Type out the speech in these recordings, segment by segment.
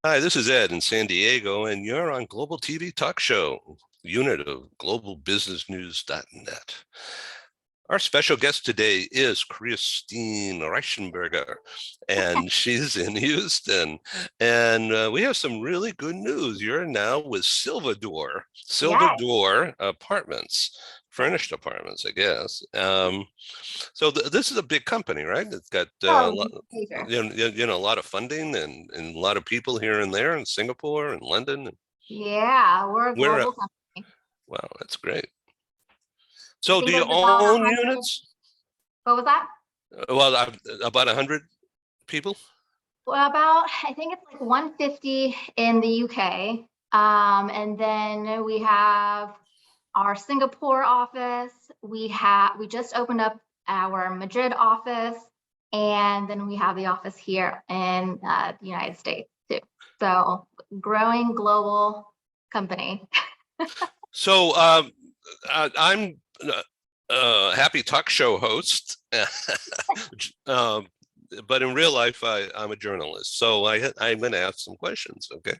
Hi, this is Ed in San Diego, and you're on Global TV Talk Show, unit of globalbusinessnews.net. Our special guest today is Christine Reichenberger, and she's in Houston. And we have some really good news. You're now with Yes, Silver Apartments, yes. furnished apartments, I guess. So this is a big company, right? It's got a Oh, lot, major. a lot of funding and a lot of people here and there in Singapore and London. Yeah, we're a Where, global company. wow, that's great. I So do think you there's about own 100. units? What was that? Well, about 100 people. Well, I think it's like 150 in the UK. And then we have our Singapore office. We just opened up our Madrid office, and then we have the office here in the United States too. So growing global company. So I'm a happy talk show host, um, but in real life, I'm a journalist. So I'm going to ask some questions, okay?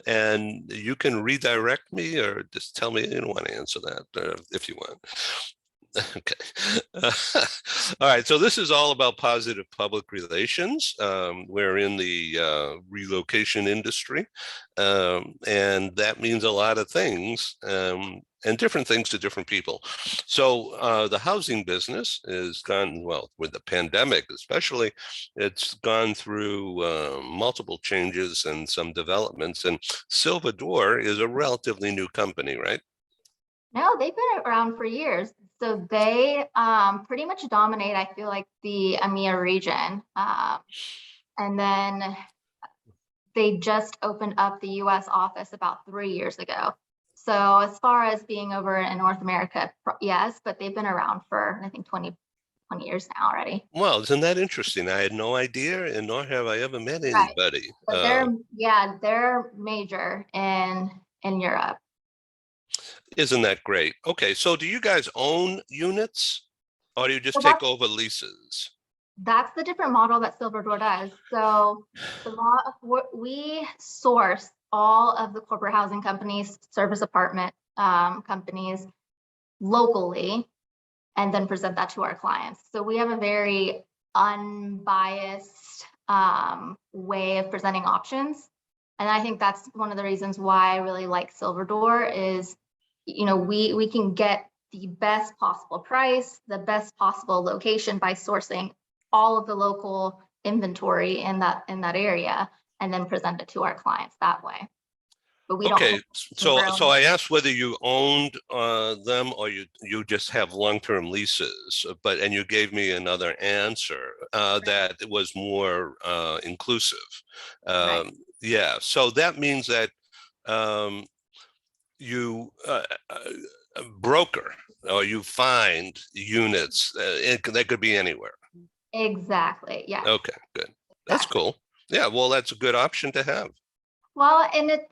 And you can redirect me or just tell me you don't want to answer that if you want. Okay. All right. So this is all about positive public relations. We're in the relocation industry, and that means a lot of things and different things to different people. So the housing business has gone, well, with the pandemic especially, it's gone through multiple changes and some developments. And Silver Door is a relatively new company, right? No, they've been around for years. So they pretty much dominate, I feel like, the EMEA region. And then they just opened up the US office about 3 years ago. So as far as being over in North America, yes, but they've been around for, I think, 20 years now already. Well, isn't that interesting? I had no idea, and nor have I ever met Right. anybody. But they're major in Europe. Isn't that great? Okay, so do you guys own units, or do you just So take over leases? that's the different model that Silver Door does. So we source all of the corporate housing companies, service apartment companies locally, and then present that to our clients. So we have a very unbiased way of presenting options. And I think that's one of the reasons why I really like Silver Door is, we can get the best possible price, the best possible location by sourcing all of the local inventory in that area and then present it to our clients that way. But we don't Okay, hold so I asked whether you owned them or you just have long-term leases, and you gave me another answer that it was more inclusive. right. Yeah, so that means that um, you broker or you find units. That could be anywhere. Exactly. Yes, Okay, good. That's exactly. cool. Yeah, well, that's a good option to have. Well, and it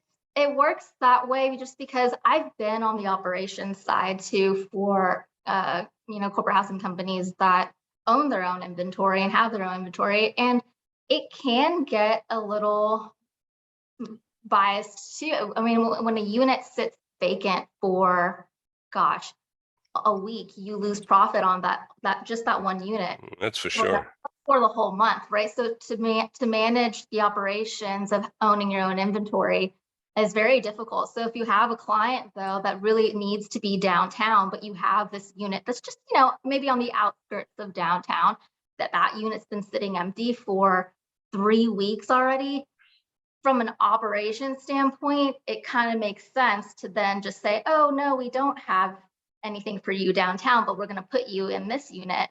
works that way just because I've been on the operations side too for corporate housing companies that own their own inventory and have their own inventory, and it can get a little biased too. I mean, when a unit sits vacant for, gosh, a week, you lose profit on that one unit That's for for the sure. for the whole month, right? So to manage the operations of owning your own inventory is very difficult. So if you have a client though that really needs to be downtown, but you have this unit that's just, maybe on the outskirts of downtown, that unit's been sitting empty for 3 weeks already. From an operation standpoint, it kind of makes sense to then just say, oh no, we don't have anything for you downtown, but we're going to put you in this unit.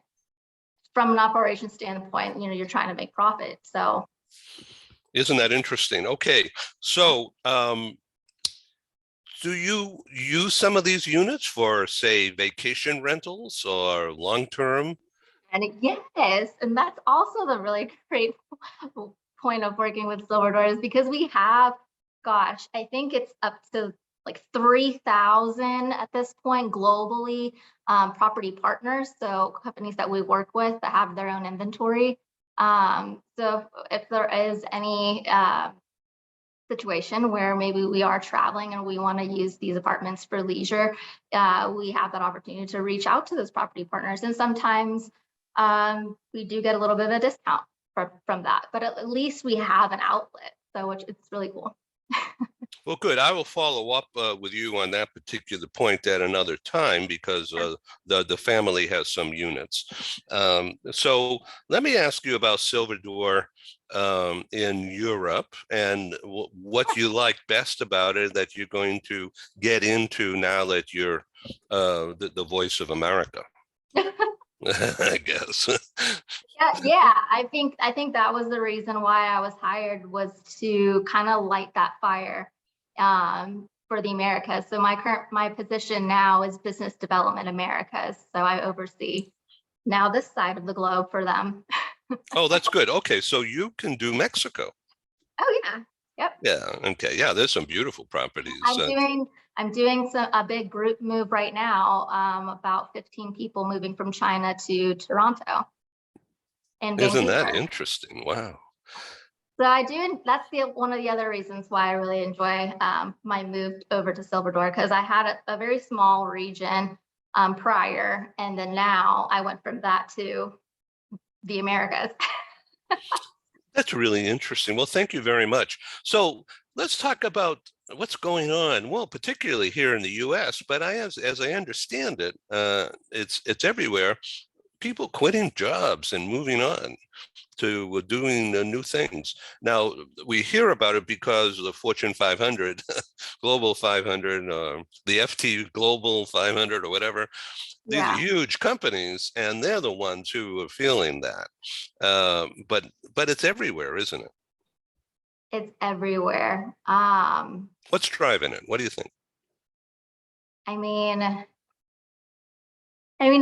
From an operation standpoint, you're trying to make profit. So Isn't that interesting? Okay, so do you use some of these units for, say, vacation rentals or long-term? and yes, and that's also the really great point of working with Silver Door is because we have, gosh, I think it's up to like 3,000 at this point globally, property partners, so companies that we work with that have their own inventory. So if there is any situation where maybe we are traveling and we want to use these apartments for leisure, we have that opportunity to reach out to those property partners. And sometimes we do get a little bit of a discount from that, but at least we have an outlet. So which it's really cool. Well, good. I will follow up with you on that particular point at another time because the family has some units. So let me ask you about Silver Door in Europe and what you like best about it that you're going to get into now that you're the voice of America. I guess. Yeah. I think that was the reason why I was hired, was to kind of light that fire for the Americas. So my position now is Business Development Americas. So I oversee now this side of the globe for them. Oh, that's good. Okay, so you can do Mexico. Oh yeah. Yep. Yeah. Okay. Yeah, there's some beautiful properties. I'm doing a big group move right now. About 15 people moving from China to Toronto. And Isn't that Vancouver. interesting? Wow. So I do. That's one of the other reasons why I really enjoy my move over to Silver Door, because I had a very small region prior, and then now I went from that to the Americas. That's really interesting. Well, thank you very much. So let's talk about what's going on. Well, particularly here in the U.S., but as I understand it, it's everywhere. People quitting jobs and moving on to doing new things. Now, we hear about it because of the Fortune 500, Global 500, the FT Global 500 or whatever. These are huge companies, and they're the ones who are feeling that. But it's everywhere, isn't it? It's everywhere. What's driving it? What do you think? I mean,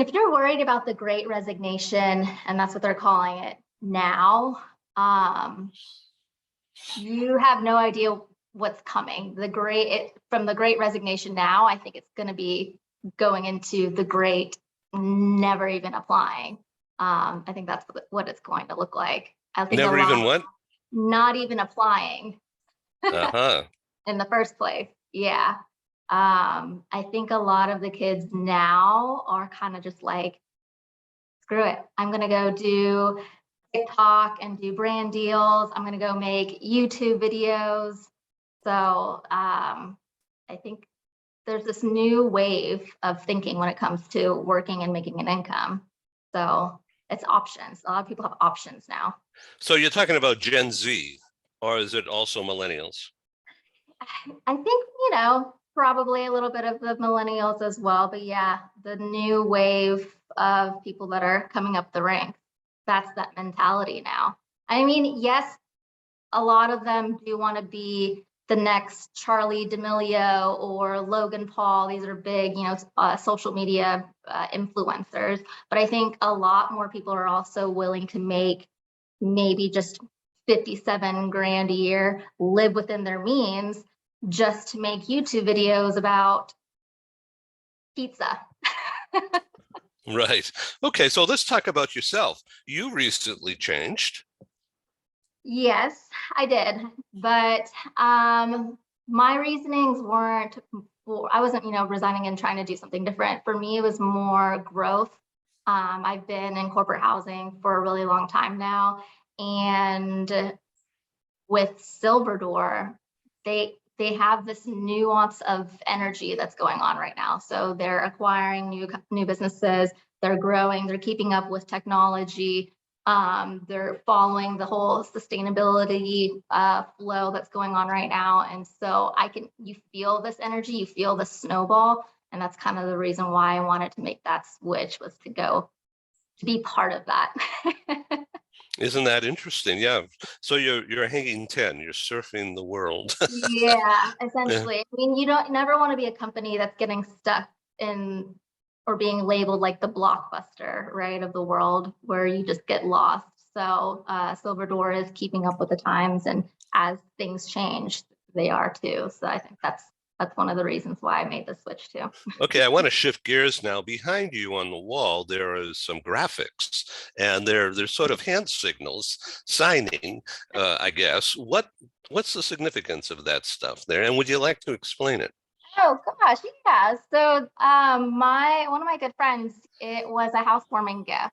if you're worried about the Great Resignation, and that's what they're calling it now, you have no idea what's coming. From the Great Resignation now, I think it's going to be going into the Great Never Even Applying. I think that's what it's going to look like. I think Never even what? Not even applying in the first place. Yeah. I think a lot of the kids now are kind of just like, screw it. I'm going to go do TikTok and do brand deals. I'm going to go make YouTube videos. So I think there's this new wave of thinking when it comes to working and making an income. So it's options. A lot of people have options now. So you're talking about Gen Z, or is it also millennials? I think, probably a little bit of the millennials as well. But yeah, the new wave of people that are coming up the ranks, that's that mentality now. I mean, yes, a lot of them do want to be the next Charlie D'Amelio or Logan Paul. These are big, social media influencers. But I think a lot more people are also willing to make maybe just 57 grand a year, live within their means, just to make YouTube videos about pizza. Right. Okay, so let's talk about yourself. You recently changed. Yes, I did. But my reasonings weren't, I wasn't, resigning and trying to do something different. For me, it was more growth. I've been in corporate housing for a really long time now. And with Silver Door, they have this nuance of energy that's going on right now. So they're acquiring new businesses, they're growing, they're keeping up with technology. They're following the whole sustainability flow that's going on right now. And so you feel this energy, you feel the snowball. And that's kind of the reason why I wanted to make that switch, was to be part of that. Isn't that interesting? Yeah. So you're hanging 10, you're surfing the world. Yeah, essentially. Yeah. I mean, you never want to be a company that's getting stuck in or being labeled like the blockbuster, right, of the world, where you just get lost. So Silver Door is keeping up with the times, and as things change, they are too. So I think that's that's one of the reasons why I made the switch too. Okay, I want to shift gears now. Behind you on the wall, there is some graphics, and they're sort of hand signals, signing, I guess. What's the significance of that stuff there? And would you like to explain it? Oh gosh, yeah. So my one of my good friends, it was a housewarming gift,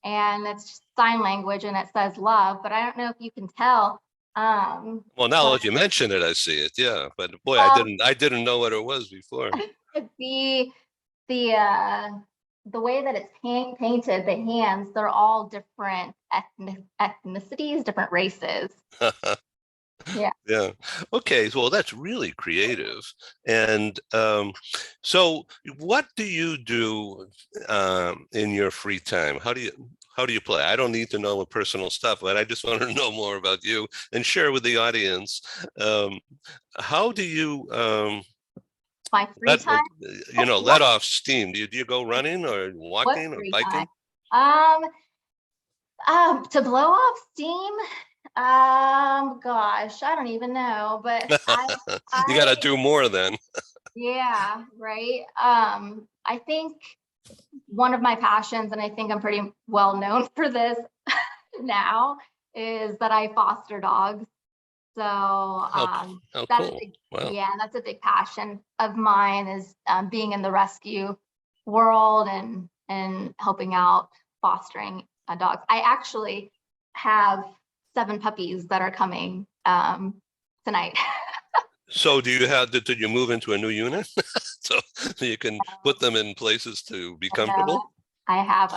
and it's just sign language and it says love, but I don't know if you can tell. Well, now But that you mention it, I see it. Yeah, but boy, well, I didn't know what it was before. the the uh the way that it's painted, the hands, they're all different ethnicities, different races. Yeah. Yeah. Okay. Well, that's really creative. And so, what do you do in your free time? How do you play? I don't need to know personal stuff, but I just want to know more about you and share with the audience. Um, how do you My free let time. let off steam? Do you go running or What walking or free time? biking? Um, to blow off steam. Gosh, I don't even know, but You got to I, do more then. yeah, right. I think one of my passions, and I think I'm pretty well known for this now, is that I foster dogs. So How that's a cool. big, Wow. yeah, that's a big passion of mine is being in the rescue world and helping out fostering dogs. I actually have 7 puppies that are coming tonight. So did you move into a new unit so you can put them in places to be comfortable? I have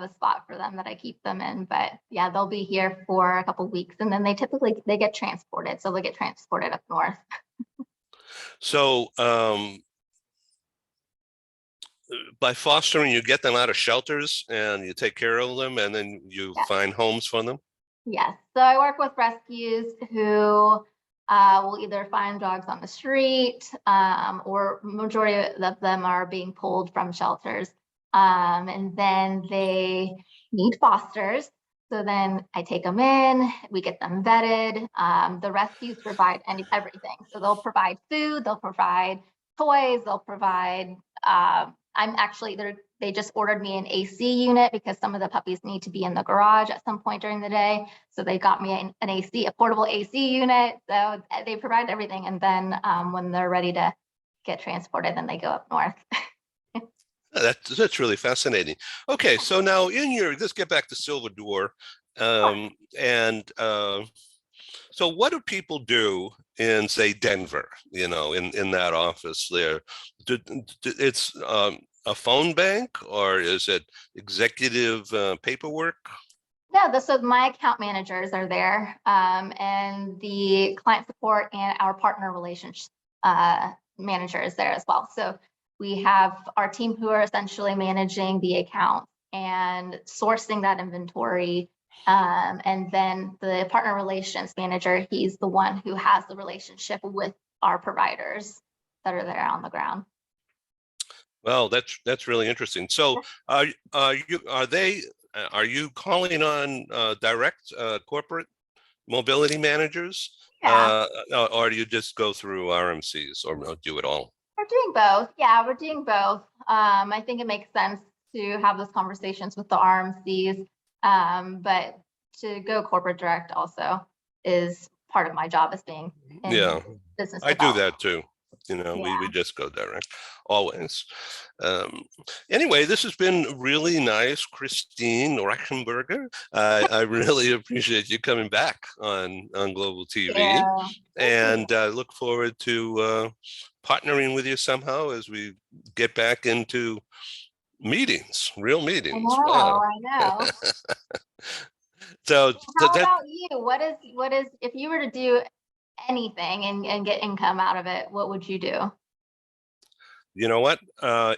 a spot for them that I keep them in, but yeah, they'll be here for a couple weeks, and then they get transported, so they get transported up north. So by fostering, you get them out of shelters and you take care of them, and then you Yeah. find homes for them. Yes. So I work with rescues who will either find dogs on the street, or majority of them are being pulled from shelters. And then they need fosters. So then I take them in, we get them vetted. The rescues provide everything. So they'll provide food, they'll provide toys, they'll provide, I'm actually, they just ordered me an AC unit because some of the puppies need to be in the garage at some point during the day. So they got me an AC, a portable AC unit. So they provide everything. And then when they're ready to get transported, then they go up north. That's really fascinating. Okay, so now let's get back to Silver Door. And so what do people do in, say, Denver, in that office there? It's a phone bank, or is it executive paperwork? No, so my account managers are there, and the client support and our partner relations manager is there as well. So we have our team who are essentially managing the account and sourcing that inventory. And then the partner relations manager, he's the one who has the relationship with our providers that are there on the ground. Well, that's really interesting. So are you calling on direct corporate mobility managers, Yeah, or do you just go through RMCs or do it all? we're doing both. Yeah, we're doing both. I think it makes sense to have those conversations with the RMCs, but to go corporate direct also is part of my job as being in Yeah, business I do development. that too. We Yeah. just go direct always. Um, anyway, this has been really nice, Christine Reichenberger. I really appreciate you coming back on Global TV, Yeah. Thank you. and look forward to partnering with you somehow as we get back into meetings, real I meetings. know, Wow. I know. So How that about you? What is if you were to do anything and get income out of it, what would you do? You know what?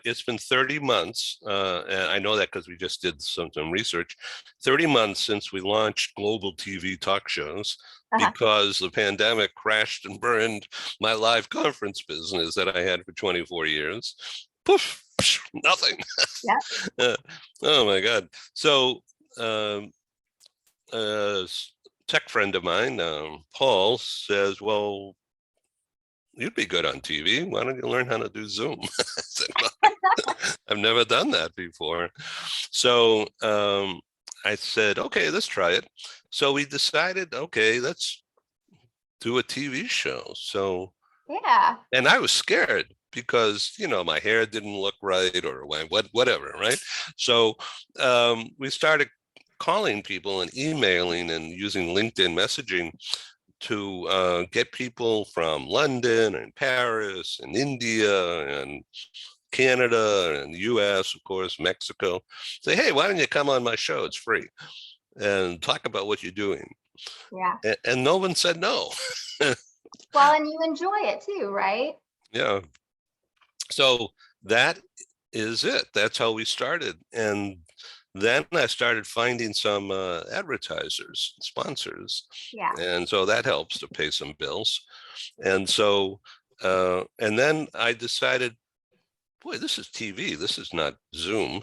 It's been 30 months, and I know that because we just did some research. 30 months since we launched global TV talk shows, Uh-huh. because the pandemic crashed and burned my live conference business that I had for 24 years. Poof, nothing. Yeah. Oh my God. So, a tech friend of mine, Paul, says, well, you'd be good on TV. Why don't you learn how to do Zoom? I said, "Well, I've never done that before." So I said, okay, let's try it. So we decided, okay, let's do a TV show. So, Yeah. and I was scared because, my hair didn't look right or whatever, right? So we started calling people and emailing and using LinkedIn messaging to get people from London and Paris and India and Canada and the US, of course, Mexico. Say, hey, why don't you come on my show? It's free and talk about what you're doing. Yeah. And no one said no. Well, and you enjoy it too, right? Yeah. So that is it. That's how we started. And then I started finding some advertisers, sponsors. Yeah. And so that helps to pay some bills. And so, and then I decided, boy, this is TV. This is not Zoom.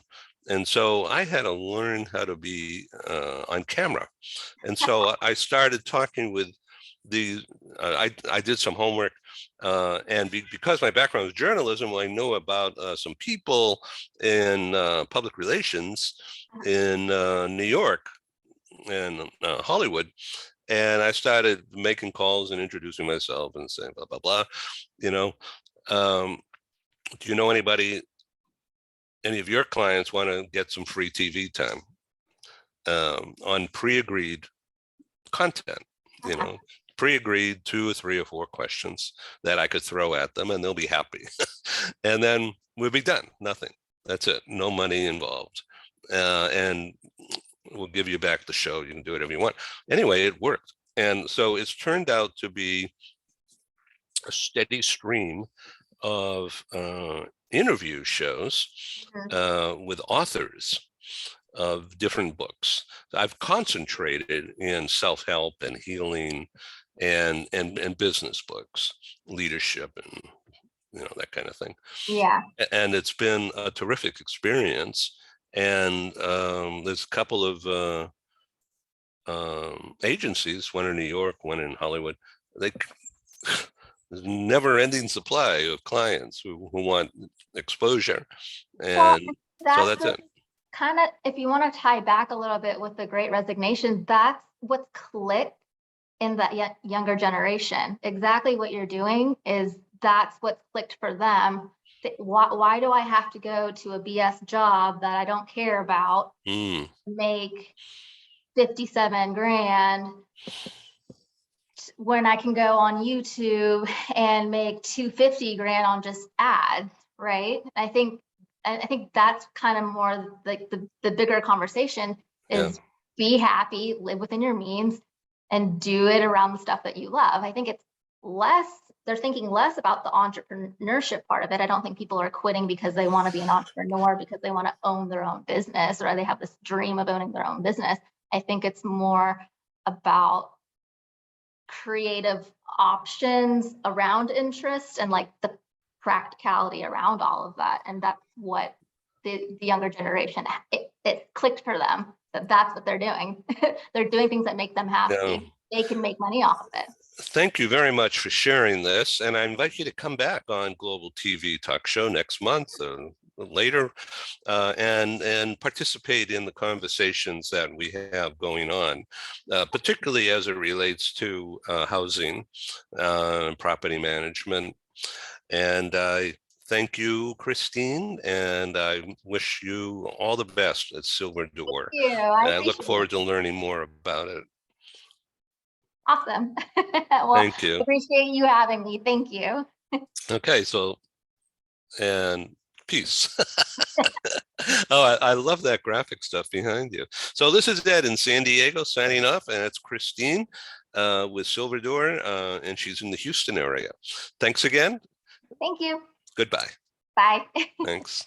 And so I had to learn how to be on camera. And so I started talking with I did some homework, and because my background is journalism, I know about some people in public relations in New York and Hollywood. And I started making calls and introducing myself and saying blah, blah, blah. You know, do you know anybody, any of your clients want to get some free TV time on pre-agreed content, pre-agreed 2 or 3 or 4 questions that I could throw at them and they'll be happy. And then we'll be done. Nothing. That's it. No money involved. And we'll give you back the show. You can do whatever you want. Anyway, it worked. And so it's turned out to be a steady stream of interview shows with authors of different books. I've concentrated in self-help and healing and business books, leadership and that kind of thing. Yeah. And it's been a terrific experience. And there's a couple of agencies, one in New York, one in Hollywood. There's never-ending supply of clients who want exposure, and so that's it. Kind of, if you want to tie back a little bit with the Great Resignation, that's what's clicked in the younger generation. Exactly what you're doing is that's what's clicked for them. Why do I have to go to a BS job that I don't care about, make 57 grand when I can go on YouTube and make 250 grand on just ads, right? I think that's kind of more like the bigger conversation is be happy, live within your means, and do it around the stuff that you love. I think it's less, they're thinking less about the entrepreneurship part of it. I don't think people are quitting because they want to be an entrepreneur, because they want to own their own business, or they have this dream of owning their own business. I think it's more about creative options around interest and like the practicality around all of that. And that's what the younger generation, it clicked for them, that's what they're doing. They're doing things that make them happy. Yeah. They can make money off of it. Thank you very much for sharing this. And I invite you to come back on Global TV Talk Show next month later and participate in the conversations that we have going on, particularly as it relates to housing, property management. And I thank you, Christine, and I wish you all the best at Silver Door. Thank you. I look forward to learning more about it. Awesome. Well, thank you. Appreciate you having me. Thank you. Okay, so, and peace. Oh, I love that graphic stuff behind you. So this is Ed in San Diego signing off, and it's Christine with Silver Door, and she's in the Houston area. Thanks again. Thank you. Goodbye. Bye. Thanks.